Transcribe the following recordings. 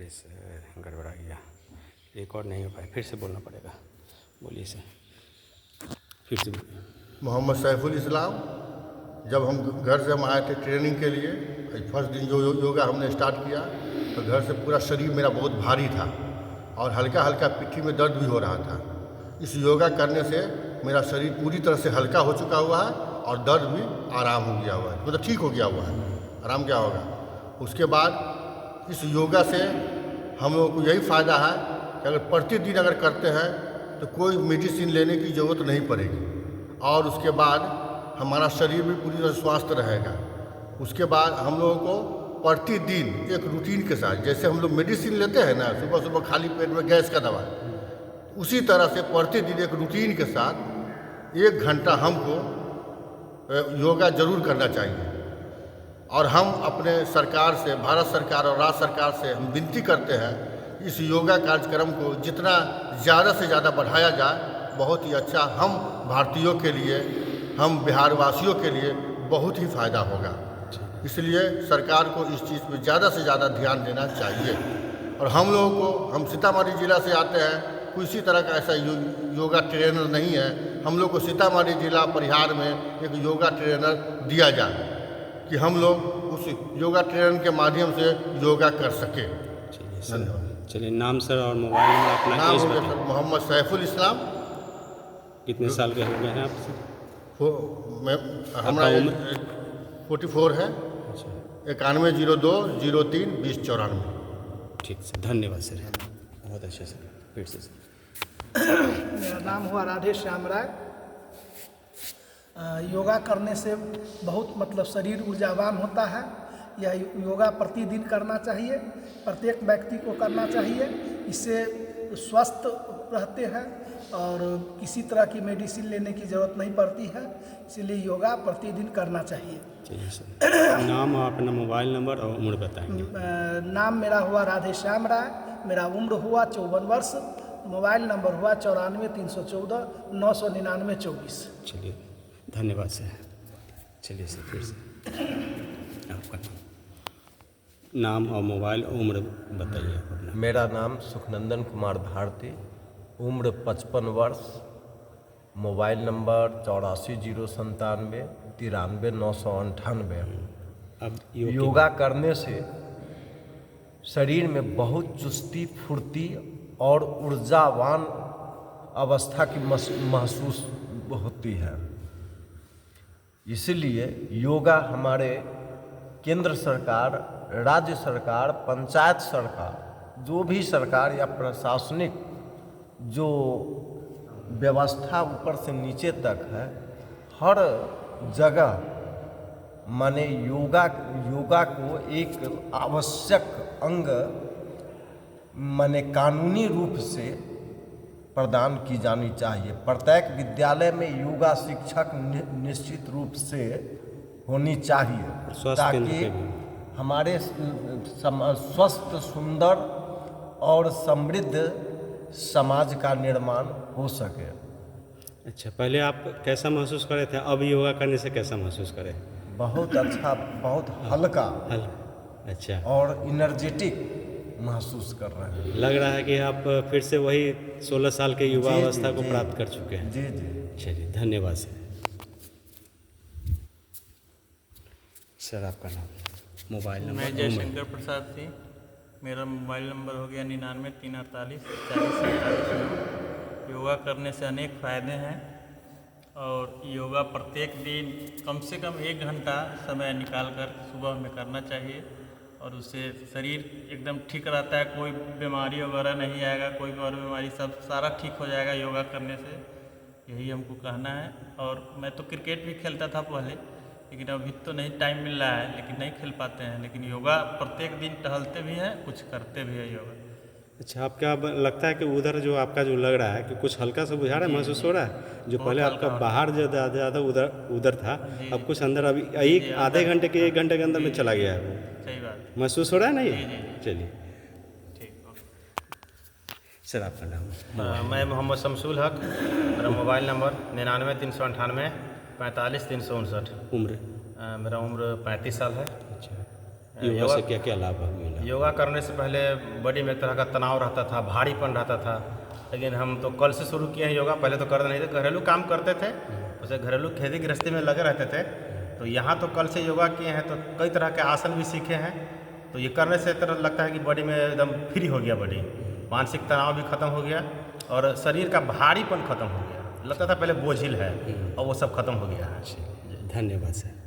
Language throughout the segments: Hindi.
फिर गड़बड़ा गया, रिकॉर्ड नहीं हो पाया, फिर से बोलना पड़ेगा। बोलिए सर, फिर से बोलिए। मोहम्मद सैफुल इस्लाम। जब हम घर से हम आए थे ट्रेनिंग के लिए, फर्स्ट दिन जो योगा हमने स्टार्ट किया तो घर से पूरा शरीर मेरा बहुत भारी था और हल्का हल्का पिट्ठी में दर्द भी हो रहा था। इस योगा करने से मेरा शरीर पूरी तरह से हल्का हो चुका हुआ है और दर्द भी आराम हो गया हुआ है, मतलब ठीक हो गया हुआ है। आराम क्या होगा। उसके बाद इस योगा से हम लोगों को यही फ़ायदा है कि अगर प्रतिदिन अगर करते हैं तो कोई मेडिसिन लेने की ज़रूरत नहीं पड़ेगी और उसके बाद हमारा शरीर भी पूरी तरह स्वस्थ रहेगा। उसके बाद हम लोगों को प्रतिदिन एक रूटीन के साथ, जैसे हम लोग मेडिसिन लेते हैं ना सुबह सुबह खाली पेट में गैस का दवा, उसी तरह से प्रतिदिन एक रूटीन के साथ 1 घंटा हमको योगा जरूर करना चाहिए। और हम अपने सरकार से, भारत सरकार और राज्य सरकार से हम विनती करते हैं इस योगा कार्यक्रम को जितना ज़्यादा से ज़्यादा बढ़ाया जाए बहुत ही अच्छा, हम भारतीयों के लिए, हम बिहारवासियों के लिए बहुत ही फ़ायदा होगा। इसलिए सरकार को इस चीज़ पर ज़्यादा से ज़्यादा ध्यान देना चाहिए। और हम लोगों को, हम सीतामढ़ी ज़िला से आते हैं, किसी तरह का ऐसा योगा ट्रेनर नहीं है। हम लोग को सीतामढ़ी ज़िला परिहार में एक योगा ट्रेनर दिया जाए कि हम लोग उस योगा ट्रेनर के माध्यम से योगा कर सकें। धन्यवाद। चलिए, नाम सर और मोबाइल नंबर अपना। नाम हो गया सर मोहम्मद सैफुल इस्लाम। कितने साल के हो गए हैं आप सर? हमारा 44 है। 9102032094। ठीक सर, धन्यवाद सर, बहुत अच्छा सर। फिर से सर। मेरा नाम हुआ राधे श्याम राय। योगा करने से बहुत मतलब शरीर ऊर्जावान होता है। यह योगा प्रतिदिन करना चाहिए, प्रत्येक व्यक्ति को करना चाहिए। इससे स्वस्थ रहते हैं और किसी तरह की मेडिसिन लेने की ज़रूरत नहीं पड़ती है, इसलिए योगा प्रतिदिन करना चाहिए। चलिए सर, नाम और अपना मोबाइल नंबर और उम्र बताएंगे। नाम मेरा हुआ राधे श्याम राय, मेरा उम्र हुआ 54 वर्ष, मोबाइल नंबर हुआ 94 314 999 24। चलिए, धन्यवाद सर। चलिए सर, फिर से आपका नाम और मोबाइल और उम्र बताइए अपना। मेरा नाम सुखनंदन कुमार भारती, उम्र 55 वर्ष, मोबाइल नंबर 84 097 93 998। अब योगा करने से शरीर में बहुत चुस्ती, फुर्ती और ऊर्जावान अवस्था की महसूस होती है। इसलिए योगा हमारे केंद्र सरकार, राज्य सरकार, पंचायत सरकार, जो भी सरकार या प्रशासनिक जो व्यवस्था ऊपर से नीचे तक है, हर जगह माने योगा को एक आवश्यक अंग माने कानूनी रूप से प्रदान की जानी चाहिए। प्रत्येक विद्यालय में योगा शिक्षक निश्चित रूप से होनी चाहिए ताकि हमारे स्वस्थ, सुंदर और समृद्ध समाज का निर्माण हो सके। अच्छा, पहले आप कैसा महसूस कर रहे थे, अब योगा करने से कैसा महसूस करें? बहुत अच्छा, बहुत हल्का अच्छा और इनर्जेटिक महसूस कर रहे हैं। लग रहा है कि आप फिर से वही 16 साल के युवा अवस्था को प्राप्त कर चुके हैं। जी जी। चलिए, धन्यवाद सर। सर आपका नाम, मोबाइल नंबर? मैं जयशंकर प्रसाद सिंह, मेरा मोबाइल नंबर हो गया 99 348 40 47। योगा करने से अनेक फ़ायदे हैं और योगा प्रत्येक दिन कम से कम 1 घंटा समय निकालकर सुबह में करना चाहिए और उससे शरीर एकदम ठीक रहता है। कोई बीमारी वगैरह नहीं आएगा, कोई और बीमारी सब सारा ठीक हो जाएगा योगा करने से, यही हमको कहना है। और मैं तो क्रिकेट भी खेलता था पहले, लेकिन अभी तो नहीं टाइम मिल रहा है, लेकिन नहीं खेल पाते हैं। लेकिन योगा प्रत्येक दिन टहलते भी हैं, कुछ करते भी हैं योगा। अच्छा, आपका लगता है कि उधर जो आपका जो लग रहा है कि कुछ हल्का सा बुझा रहा है, महसूस हो रहा है? जो पहले आपका बाहर ज़्यादा उधर था, अब कुछ अंदर, अभी एक आधे घंटे के 1 घंटे के अंदर में चला गया है वो। सही बात, महसूस हो रहा है ना ये? जी। चलिए, सर आपका नाम? मैं मोहम्मद शमसुल हक, मेरा मोबाइल नंबर 99 398 45 359। उम्र? मेरा उम्र 35 साल है। अच्छा, योगा से क्या क्या लाभ मिला? योगा करने से पहले बॉडी में एक तरह का तनाव रहता था, भारीपन रहता था, लेकिन हम तो कल से शुरू किए हैं योगा। पहले तो करते नहीं थे, घरेलू काम करते थे, उसे घरेलू खेती गृहस्थी में लगे रहते थे। तो यहाँ तो कल से योगा किए हैं तो कई तरह के आसन भी सीखे हैं। तो ये करने से तरह लगता है कि बॉडी में एकदम फ्री हो गया, बॉडी मानसिक तनाव भी खत्म हो गया और शरीर का भारीपन खत्म हो गया। लगता था पहले बोझिल है और वो सब खत्म हो गया है। धन्यवाद सर।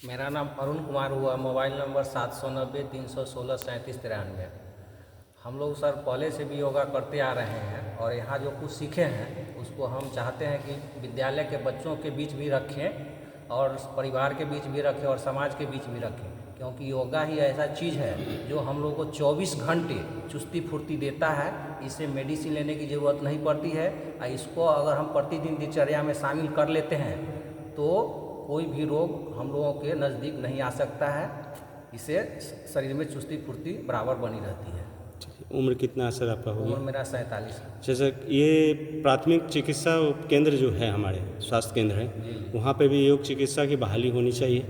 मेरा नाम अरुण कुमार हुआ, मोबाइल नंबर 790 316 37 93। हम लोग सर पहले से भी योगा करते आ रहे हैं और यहाँ जो कुछ सीखे हैं उसको हम चाहते हैं कि विद्यालय के बच्चों के बीच भी रखें और परिवार के बीच भी रखें और समाज के बीच भी रखें, क्योंकि योगा ही ऐसा चीज़ है जो हम लोग को 24 घंटे चुस्ती फुर्ती देता है। इससे मेडिसिन लेने की ज़रूरत नहीं पड़ती है और इसको अगर हम प्रतिदिन दिनचर्या में शामिल कर लेते हैं तो कोई भी रोग हम लोगों के नज़दीक नहीं आ सकता है। इससे शरीर में चुस्ती फुर्ती बराबर बनी रहती है। उम्र कितना सर आपका हो उम्र गया? मेरा 47 है। जैसे ये प्राथमिक चिकित्सा केंद्र जो है हमारे स्वास्थ्य केंद्र है, वहाँ पे भी योग चिकित्सा की बहाली होनी चाहिए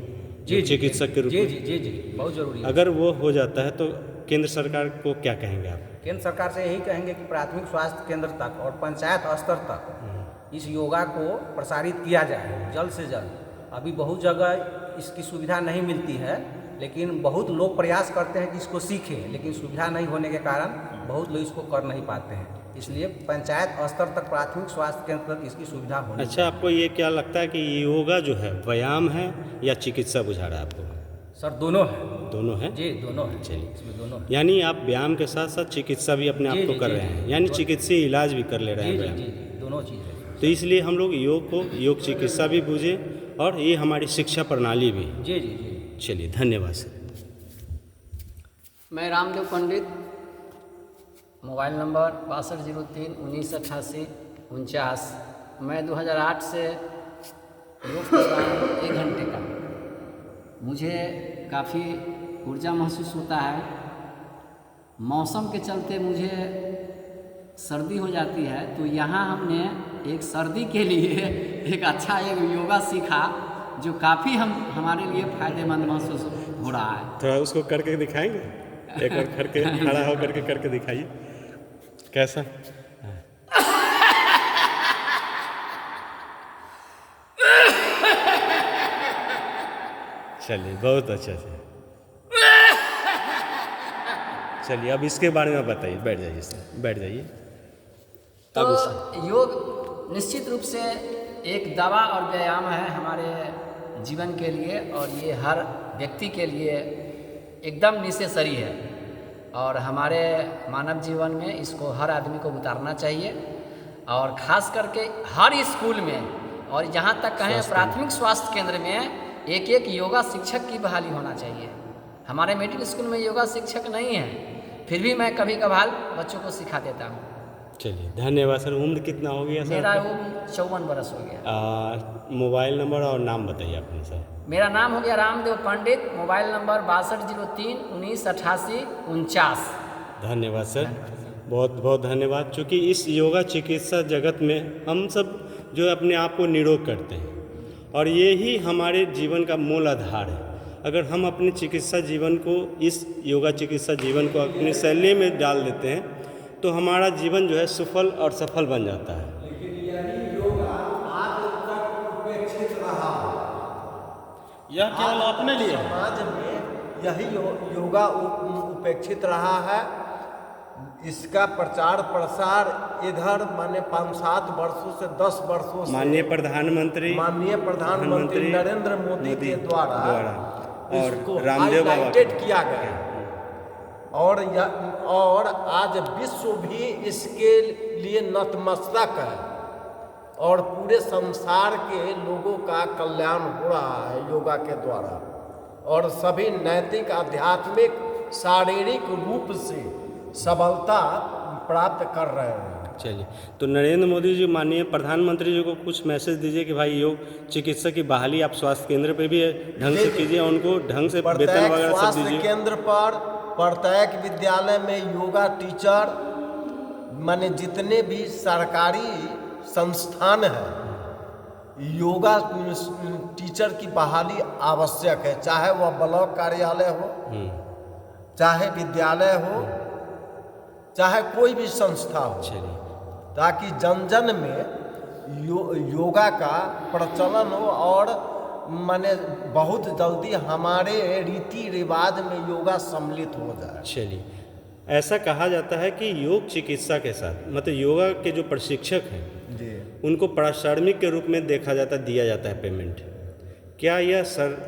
जी चिकित्सक के रूप जी में। जी जी जी बहुत ज़रूरी है। अगर वो हो जाता है तो केंद्र सरकार को क्या कहेंगे आप? केंद्र सरकार से यही कहेंगे कि प्राथमिक स्वास्थ्य केंद्र तक और पंचायत स्तर तक इस योगा को प्रसारित किया जाए जल्द से जल्द। अभी बहुत जगह इसकी सुविधा नहीं मिलती है, लेकिन बहुत लोग प्रयास करते हैं कि इसको सीखें, लेकिन सुविधा नहीं होने के कारण बहुत लोग इसको कर नहीं पाते हैं। इसलिए पंचायत स्तर तक प्राथमिक स्वास्थ्य केंद्र तक इसकी सुविधा होनी चाहिए। अच्छा, आपको ये क्या लगता है कि योगा जो है व्यायाम है या चिकित्सा बुझा रहा है आपको? सर दोनों है। दोनों है? जी दोनों है। चलिए, इसमें दोनों है। यानी आप व्यायाम के साथ साथ चिकित्सा भी अपने जी, आप को जी, कर जी, रहे हैं, जी। यानी चिकित्सीय इलाज भी कर ले रहे जी हैं जी व्यायाम। जी जी दोनों चीज़ है। तो इसलिए हम लोग योग को योग चिकित्सा भी बूझें और ये हमारी शिक्षा प्रणाली भी। जी जी जी। चलिए, धन्यवाद सर। मैं रामदेव पंडित, मोबाइल नंबर 6203 1988 49। मैं 2008 से योग कर रहा हूँ 1 घंटे का। मुझे काफ़ी ऊर्जा महसूस होता है। मौसम के चलते मुझे सर्दी हो जाती है, तो यहाँ हमने एक सर्दी के लिए एक अच्छा एक योगा सीखा जो काफ़ी हमारे लिए फ़ायदेमंद महसूस हो रहा है। थोड़ा उसको करके दिखाएंगे, एक बार करके खड़ा हो करके करके दिखाइए कैसा। चलिए, बहुत अच्छा से। चलिए, अब इसके बारे में बताइए। बैठ जाइए सर, बैठ जाइए। तो योग निश्चित रूप से एक दवा और व्यायाम है हमारे जीवन के लिए, और ये हर व्यक्ति के लिए एकदम नेसेसरी है और हमारे मानव जीवन में इसको हर आदमी को उतारना चाहिए। और ख़ास करके हर स्कूल में और जहाँ तक कहें प्राथमिक स्वास्थ्य केंद्र में एक एक योगा शिक्षक की बहाली होना चाहिए। हमारे मिडिल स्कूल में योगा शिक्षक नहीं है, फिर भी मैं कभी कभार बच्चों को सिखा देता हूँ। चलिए, धन्यवाद सर। उम्र कितना हो गया सर? मेरा उम्र 54 बरस हो गया। मोबाइल नंबर और नाम बताइए अपने सर। मेरा नाम हो गया रामदेव पंडित, मोबाइल नंबर 6203 1988 49। धन्यवाद सर, बहुत बहुत धन्यवाद। चूँकि इस योगा चिकित्सा जगत में हम सब जो अपने आप को निरोग करते हैं और ये ही हमारे जीवन का मूल आधार है। अगर हम अपने चिकित्सा जीवन को, इस योगा चिकित्सा जीवन को अपनी शैली में डाल देते हैं तो हमारा जीवन जो है सुफल और सफल बन जाता है। यह केवल अपने लिए है। समाज में यही योगा उपेक्षित रहा है। इसका प्रचार प्रसार इधर माने 5-7 वर्षों से 10 वर्षों से माननीय प्रधानमंत्री नरेंद्र मोदी के द्वारा और इसको रामदेव बाबा हाईलाइटेड किया गया और आज विश्व भी इसके लिए नतमस्तक है और पूरे संसार के लोगों का कल्याण हो रहा है योगा के द्वारा, और सभी नैतिक, आध्यात्मिक, शारीरिक रूप से सबलता प्राप्त कर रहे हैं। चलिए, तो नरेंद्र मोदी जी, माननीय प्रधानमंत्री जी को कुछ मैसेज दीजिए कि भाई योग चिकित्सा की बहाली आप स्वास्थ्य केंद्र पे भी ढंग से कीजिए, उनको ढंग से वेतन प्रत्येक वगैरह सब स्वास्थ्य दीजिए। केंद्र पर, प्रत्येक विद्यालय में योगा टीचर, माने जितने भी सरकारी संस्थान हैं योगा टीचर की बहाली आवश्यक है, चाहे वह ब्लॉक कार्यालय हो, चाहे विद्यालय हो, चाहे कोई भी संस्था हो, चलिए, ताकि जन जन में योगा का प्रचलन हो और माने बहुत जल्दी हमारे रीति रिवाज में योगा सम्मिलित हो जाए। चलिए। ऐसा कहा जाता है कि योग चिकित्सा के साथ मतलब योगा के जो प्रशिक्षक हैं जी, उनको पारिश्रमिक के रूप में देखा जाता दिया जाता है पेमेंट। क्या यह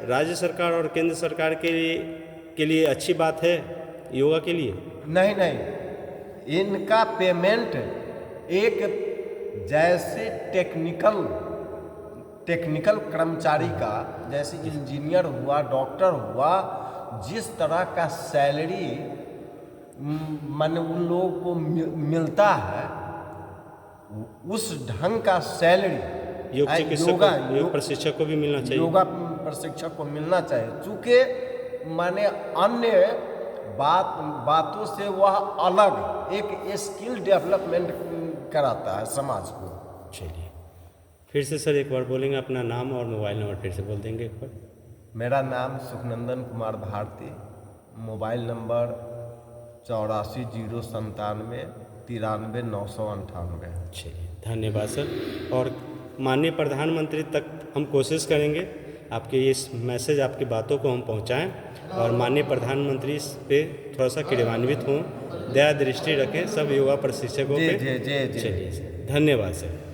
राज्य सरकार और केंद्र सरकार के लिए अच्छी बात है योगा के लिए? नहीं नहीं, इनका पेमेंट एक जैसे टेक्निकल कर्मचारी का, जैसे इंजीनियर हुआ, डॉक्टर हुआ, जिस तरह का सैलरी माने उन लोगों को मिलता है, उस ढंग का सैलरी योग चिकित्सक योग प्रशिक्षक को भी मिलना चाहिए। योगा प्रशिक्षक को मिलना चाहिए, चूँकि माने अन्य बातों से वह अलग एक स्किल डेवलपमेंट कराता है समाज को। चलिए, फिर से सर एक बार बोलेंगे अपना नाम और मोबाइल नंबर फिर से बोल देंगे एक बार? मेरा नाम सुखनंदन कुमार भारती, मोबाइल नंबर 84 097 93 998। चलिए, धन्यवाद सर। और माननीय प्रधानमंत्री तक हम कोशिश करेंगे आपके इस मैसेज, आपकी बातों को हम पहुंचाएं और माननीय प्रधानमंत्री इस पे थोड़ा सा क्रियान्वित हों, दया दृष्टि रखें सब योगा प्रशिक्षकों पे। जी। चलिए सर, धन्यवाद सर।